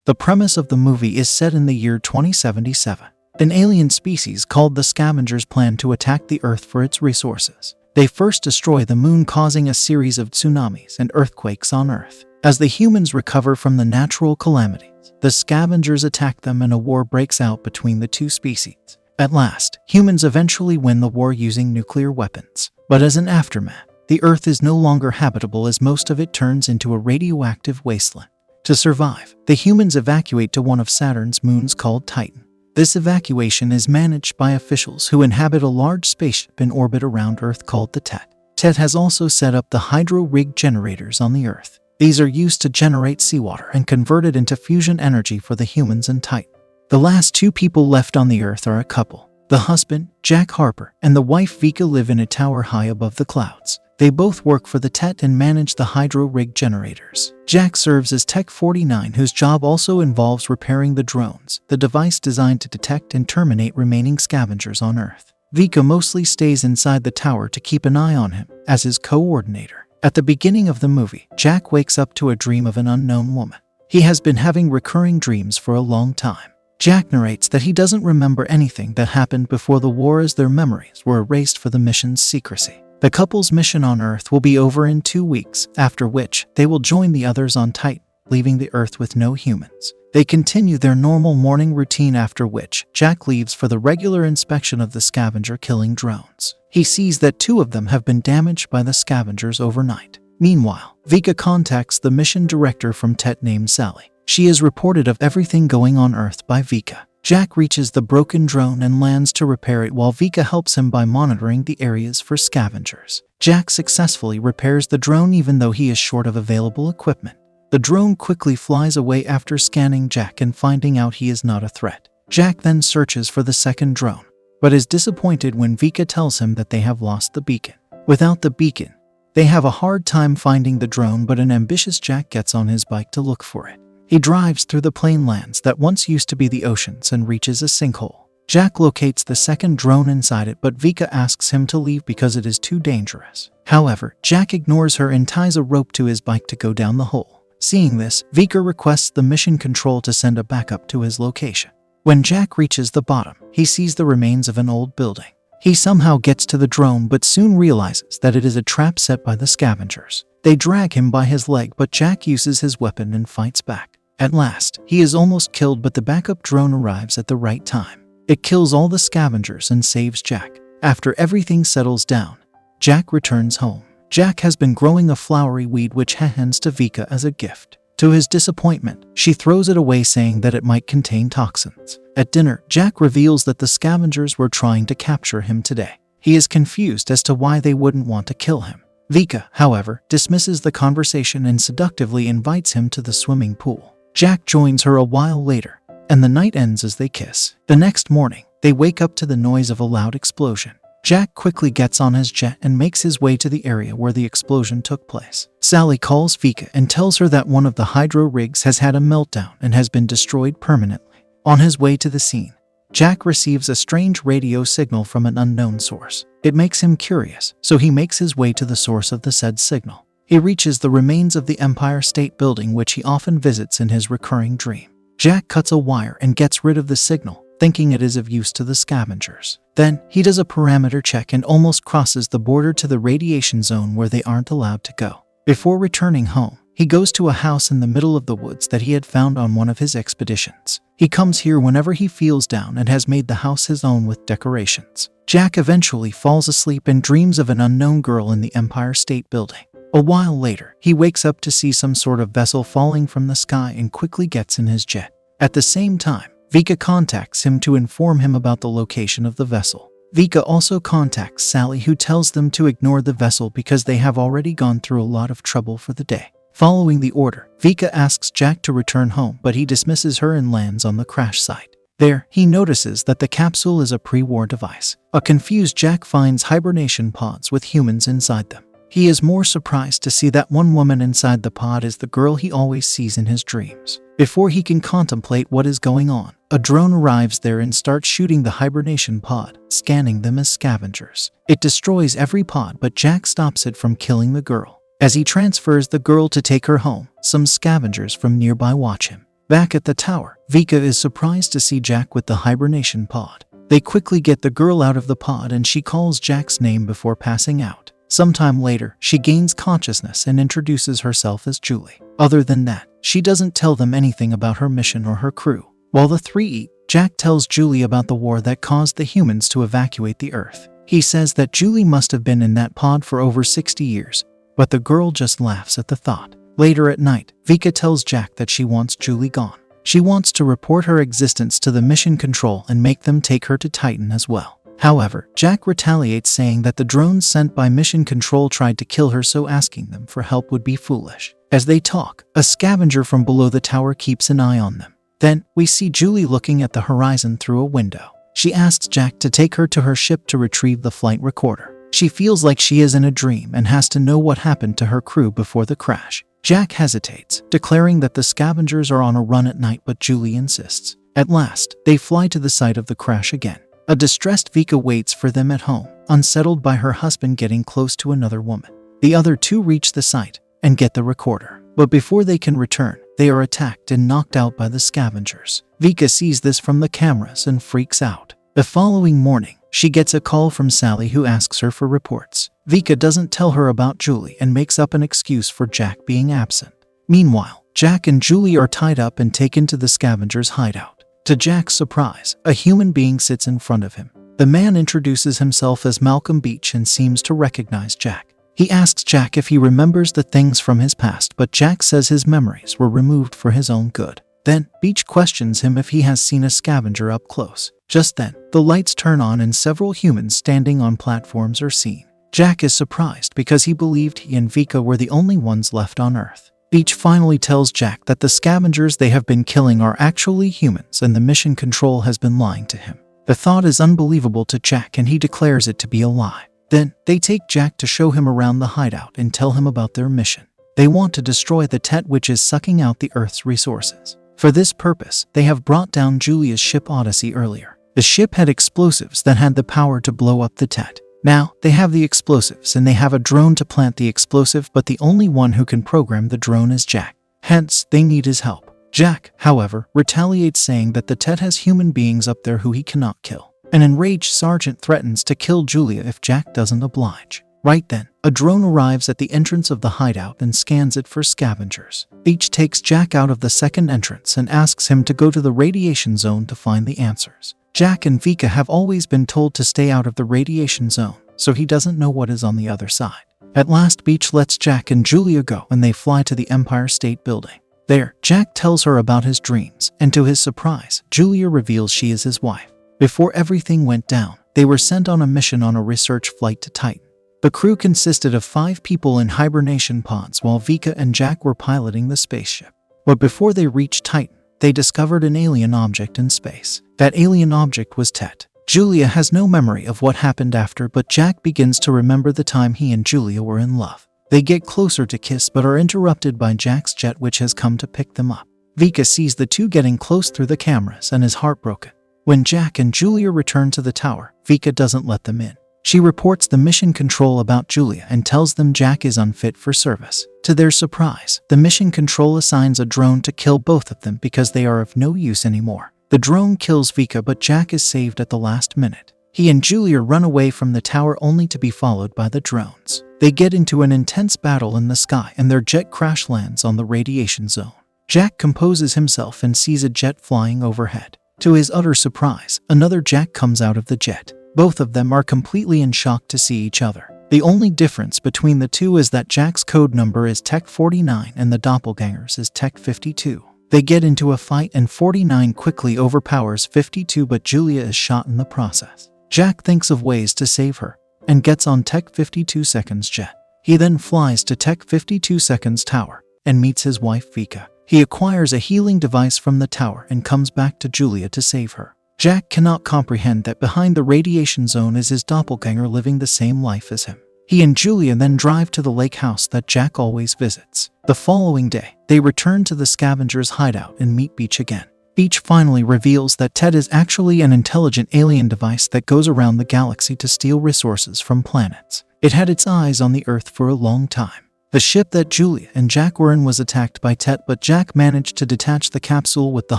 The premise of the movie is set in the year 2077. An alien species called the scavengers plan to attack the Earth for its resources. They first destroy the moon, causing a series of tsunamis and earthquakes on Earth. As the humans recover from the natural calamities, the scavengers attack them and a war breaks out between the two species. At last, humans eventually win the war using nuclear weapons. But as an aftermath, the Earth is no longer habitable as most of it turns into a radioactive wasteland. To survive, the humans evacuate to one of Saturn's moons called Titan. This evacuation is managed by officials who inhabit a large spaceship in orbit around Earth called the TET. TET has also set up the hydro-rig generators on the Earth. These are used to generate seawater and convert it into fusion energy for the humans and Titan. The last two people left on the Earth are a couple. The husband, Jack Harper, and the wife Vika live in a tower high above the clouds. They both work for the TET and manage the hydro-rig generators. Jack serves as Tech 49, whose job also involves repairing the drones, the device designed to detect and terminate remaining scavengers on Earth. Vika mostly stays inside the tower to keep an eye on him, as his coordinator. At the beginning of the movie, Jack wakes up to a dream of an unknown woman. He has been having recurring dreams for a long time. Jack narrates that he doesn't remember anything that happened before the war, as their memories were erased for the mission's secrecy. The couple's mission on Earth will be over in 2 weeks, after which they will join the others on Titan, leaving the Earth with no humans. They continue their normal morning routine, after which Jack leaves for the regular inspection of the scavenger-killing drones. He sees that 2 of them have been damaged by the scavengers overnight. Meanwhile, Vika contacts the mission director from TET named Sally. She is reported of everything going on Earth by Vika. Jack reaches the broken drone and lands to repair it, while Vika helps him by monitoring the areas for scavengers. Jack successfully repairs the drone even though he is short of available equipment. The drone quickly flies away after scanning Jack and finding out he is not a threat. Jack then searches for the second drone, but is disappointed when Vika tells him that they have lost the beacon. Without the beacon, they have a hard time finding the drone, but an ambitious Jack gets on his bike to look for it. He drives through the plain lands that once used to be the oceans and reaches a sinkhole. Jack locates the second drone inside it, but Vika asks him to leave because it is too dangerous. However, Jack ignores her and ties a rope to his bike to go down the hole. Seeing this, Vika requests the mission control to send a backup to his location. When Jack reaches the bottom, he sees the remains of an old building. He somehow gets to the drone but soon realizes that it is a trap set by the scavengers. They drag him by his leg, but Jack uses his weapon and fights back. At last, he is almost killed, but the backup drone arrives at the right time. It kills all the scavengers and saves Jack. After everything settles down, Jack returns home. Jack has been growing a flowery weed which he hands to Vika as a gift. To his disappointment, she throws it away, saying that it might contain toxins. At dinner, Jack reveals that the scavengers were trying to capture him today. He is confused as to why they wouldn't want to kill him. Vika, however, dismisses the conversation and seductively invites him to the swimming pool. Jack joins her a while later, and the night ends as they kiss. The next morning, they wake up to the noise of a loud explosion. Jack quickly gets on his jet and makes his way to the area where the explosion took place. Sally calls Vika and tells her that one of the hydro rigs has had a meltdown and has been destroyed permanently. On his way to the scene, Jack receives a strange radio signal from an unknown source. It makes him curious, so he makes his way to the source of the said signal. He reaches the remains of the Empire State Building, which he often visits in his recurring dream. Jack cuts a wire and gets rid of the signal, thinking it is of use to the scavengers. Then, he does a parameter check and almost crosses the border to the radiation zone where they aren't allowed to go. Before returning home, he goes to a house in the middle of the woods that he had found on one of his expeditions. He comes here whenever he feels down and has made the house his own with decorations. Jack eventually falls asleep and dreams of an unknown girl in the Empire State Building. A while later, he wakes up to see some sort of vessel falling from the sky and quickly gets in his jet. At the same time, Vika contacts him to inform him about the location of the vessel. Vika also contacts Sally, who tells them to ignore the vessel because they have already gone through a lot of trouble for the day. Following the order, Vika asks Jack to return home, but he dismisses her and lands on the crash site. There, he notices that the capsule is a pre-war device. A confused Jack finds hibernation pods with humans inside them. He is more surprised to see that one woman inside the pod is the girl he always sees in his dreams. Before he can contemplate what is going on, a drone arrives there and starts shooting the hibernation pod, scanning them as scavengers. It destroys every pod, but Jack stops it from killing the girl. As he transfers the girl to take her home, some scavengers from nearby watch him. Back at the tower, Vika is surprised to see Jack with the hibernation pod. They quickly get the girl out of the pod and she calls Jack's name before passing out. Sometime later, she gains consciousness and introduces herself as Julie. Other than that, she doesn't tell them anything about her mission or her crew. While the three eat, Jack tells Julie about the war that caused the humans to evacuate the Earth. He says that Julie must have been in that pod for over 60 years, but the girl just laughs at the thought. Later at night, Vika tells Jack that she wants Julie gone. She wants to report her existence to the Mission Control and make them take her to Titan as well. However, Jack retaliates saying that the drones sent by Mission Control tried to kill her, so asking them for help would be foolish. As they talk, a scavenger from below the tower keeps an eye on them. Then, we see Julie looking at the horizon through a window. She asks Jack to take her to her ship to retrieve the flight recorder. She feels like she is in a dream and has to know what happened to her crew before the crash. Jack hesitates, declaring that the scavengers are on a run at night, but Julie insists. At last, they fly to the site of the crash again. A distressed Vika waits for them at home, unsettled by her husband getting close to another woman. The other two reach the site and get the recorder, but before they can return, they are attacked and knocked out by the scavengers. Vika sees this from the cameras and freaks out. The following morning, she gets a call from Sally, who asks her for reports. Vika doesn't tell her about Julie and makes up an excuse for Jack being absent. Meanwhile, Jack and Julie are tied up and taken to the scavengers' hideout. To Jack's surprise, a human being sits in front of him. The man introduces himself as Malcolm Beach and seems to recognize Jack. He asks Jack if he remembers the things from his past, but Jack says his memories were removed for his own good. Then, Beach questions him if he has seen a scavenger up close. Just then, the lights turn on and several humans standing on platforms are seen. Jack is surprised because he believed he and Vika were the only ones left on Earth. Beach finally tells Jack that the scavengers they have been killing are actually humans and the Mission Control has been lying to him. The thought is unbelievable to Jack and he declares it to be a lie. Then, they take Jack to show him around the hideout and tell him about their mission. They want to destroy the Tet, which is sucking out the Earth's resources. For this purpose, they have brought down Julia's ship Odyssey earlier. The ship had explosives that had the power to blow up the Tet. Now, they have the explosives and they have a drone to plant the explosive, but the only one who can program the drone is Jack. Hence, they need his help. Jack, however, retaliates saying that the Tet has human beings up there who he cannot kill. An enraged sergeant threatens to kill Julia if Jack doesn't oblige. Right then, a drone arrives at the entrance of the hideout and scans it for scavengers. Beach takes Jack out of the second entrance and asks him to go to the radiation zone to find the answers. Jack and Vika have always been told to stay out of the radiation zone, so he doesn't know what is on the other side. At last, Beach lets Jack and Julia go and they fly to the Empire State Building. There, Jack tells her about his dreams, and to his surprise, Julia reveals she is his wife. Before everything went down, they were sent on a mission on a research flight to Titan. The crew consisted of 5 people in hibernation pods while Vika and Jack were piloting the spaceship. But before they reached Titan, they discovered an alien object in space. That alien object was Tet. Julia has no memory of what happened after, but Jack begins to remember the time he and Julia were in love. They get closer to kiss but are interrupted by Jack's jet, which has come to pick them up. Vika sees the two getting close through the cameras and is heartbroken. When Jack and Julia return to the tower, Vika doesn't let them in. She reports the Mission Control about Julia and tells them Jack is unfit for service. To their surprise, the Mission Control assigns a drone to kill both of them because they are of no use anymore. The drone kills Vika, but Jack is saved at the last minute. He and Julia run away from the tower only to be followed by the drones. They get into an intense battle in the sky and their jet crash lands on the radiation zone. Jack composes himself and sees a jet flying overhead. To his utter surprise, another Jack comes out of the jet. Both of them are completely in shock to see each other. The only difference between the two is that Jack's code number is Tech 49 and the doppelganger's is Tech 52. They get into a fight and 49 quickly overpowers 52, but Julia is shot in the process. Jack thinks of ways to save her and gets on Tech 52 Seconds jet. He then flies to Tech 52 Seconds tower and meets his wife Vika. He acquires a healing device from the tower and comes back to Julia to save her. Jack cannot comprehend that behind the radiation zone is his doppelganger living the same life as him. He and Julia then drive to the lake house that Jack always visits. The following day, they return to the scavengers' hideout and meet Beach again. Beach finally reveals that Tet is actually an intelligent alien device that goes around the galaxy to steal resources from planets. It had its eyes on the Earth for a long time. The ship that Julia and Jack were in was attacked by Tet, but Jack managed to detach the capsule with the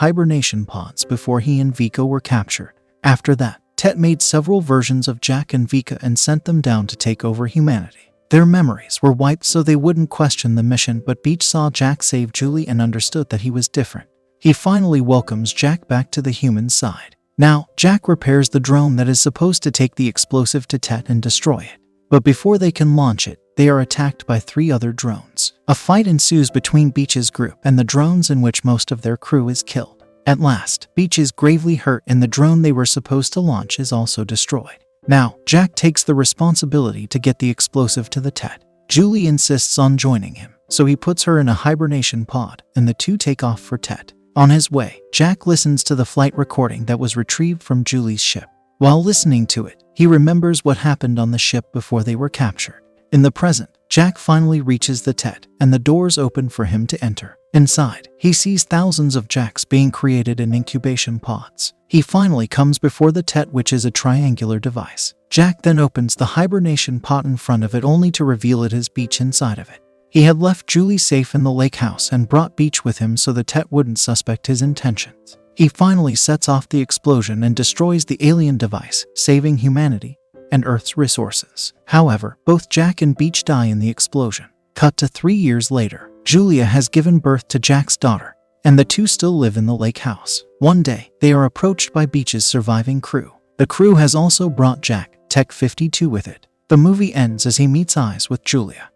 hibernation pods before he and Vika were captured. After that, Tet made several versions of Jack and Vika and sent them down to take over humanity. Their memories were wiped so they wouldn't question the mission, but Beach saw Jack save Julie and understood that he was different. He finally welcomes Jack back to the human side. Now, Jack repairs the drone that is supposed to take the explosive to Tet and destroy it. But before they can launch it, they are attacked by 3 other drones. A fight ensues between Beach's group and the drones, in which most of their crew is killed. At last, Beach is gravely hurt and the drone they were supposed to launch is also destroyed. Now, Jack takes the responsibility to get the explosive to the Tet. Julie insists on joining him, so he puts her in a hibernation pod and the two take off for Tet. On his way, Jack listens to the flight recording that was retrieved from Julie's ship. While listening to it, he remembers what happened on the ship before they were captured. In the present, Jack finally reaches the Tet, and the doors open for him to enter. Inside, he sees thousands of Jacks being created in incubation pods. He finally comes before the Tet, which is a triangular device. Jack then opens the hibernation pod in front of it, only to reveal it as Beach inside of it. He had left Julie safe in the lake house and brought Beach with him so the Tet wouldn't suspect his intentions. He finally sets off the explosion and destroys the alien device, saving humanity and Earth's resources. However, both Jack and Beach die in the explosion. Cut to 3 years later, Julia has given birth to Jack's daughter, and the two still live in the lake house. One day, they are approached by Beach's surviving crew. The crew has also brought Jack, Tech 52, with it. The movie ends as he meets eyes with Julia.